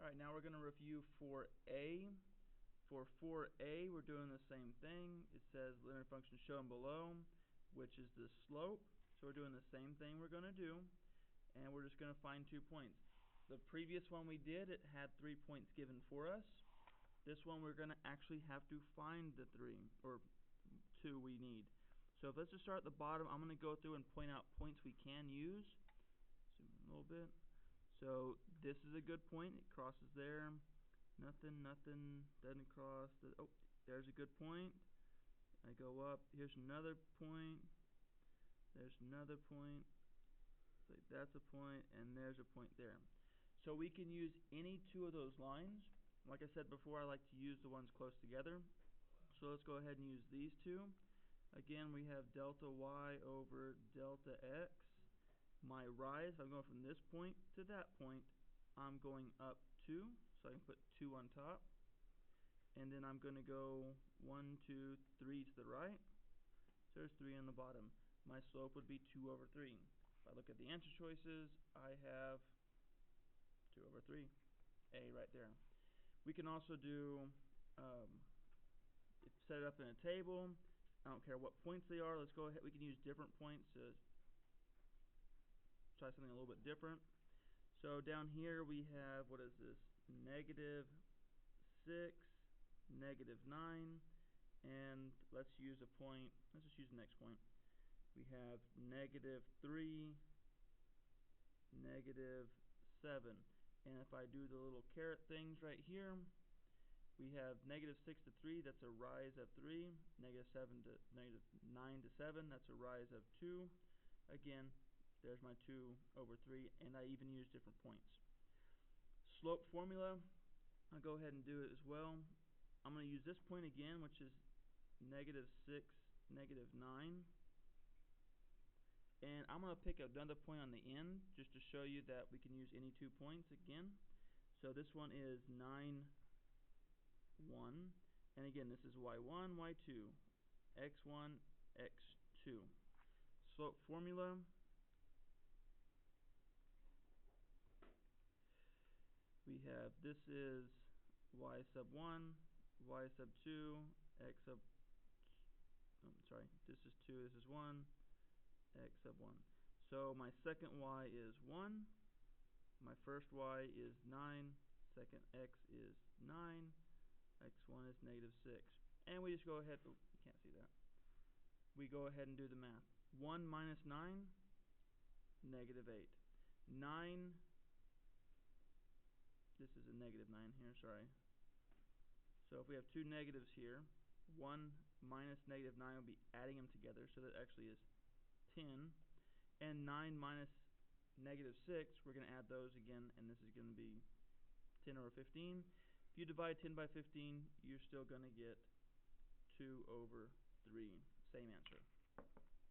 Alright, now we're going to review 4a. For 4a, we're doing the same thing. It says linear function shown below, which is the slope. So we're doing the same thing we're going to do, and we're just going to find 2 points. The previous one we did, it had 3 points given for us. This one we're going to actually have to find the 3, or 2 we need. So let's just start at the bottom. I'm going to go through and point out points we can use. Zoom in a little bit. So this is a good point. It crosses there. Nothing, doesn't cross. Oh, there's a good point. I go up. Here's another point. There's another point. So that's a point, and there's a point there. So we can use any 2 of those lines. Like I said before, I like to use the ones close together. So let's go ahead and use these 2. Again, we have delta y over delta x. My rise, I'm going from this point to that point, I'm going up 2, so I can put 2 on top. And then I'm going to go 1, 2, 3 to the right. So there's 3 on the bottom. My slope would be 2 over 3. If I look at the answer choices, I have 2 over 3, A right there. We can also do, set it up in a table. I don't care what points they are. Let's go ahead. We can use different points to try something a little bit different. So down here we have, what is this? -6, -9, and let's use a point. Let's just use the next point. We have -3, -7, and if I do the little caret things right here, we have -6 to 3, that's a rise of 3. -7 to -9 to 7, that's a rise of 2. Again, there's my 2 over 3, and I even use different points. Slope formula, I'll go ahead and do it as well. I'm going to use this point again, which is -6, -9. And I'm going to pick another point on the end, just to show you that we can use any 2 points again. So this one is 9, 1. And again, this is y1, y2, x1, x2. Slope formula. We have, this is y sub 1, y sub 2, x sub, this is 2, this is 1, x sub 1. So my second y is 1, my first y is 9, second x is 9, x1 is -6. And we just go ahead, oh, you can't see that. We go ahead and do the math. 1 minus 9, -8. 9, this is a -9 here, sorry. So if we have 2 negatives here, 1 minus -9 will be adding them together, so that actually is 10. And 9 minus -6, we're going to add those again, and this is going to be 10 over 15. If you divide 10 by 15, you're still going to get 2 over 3. Same answer.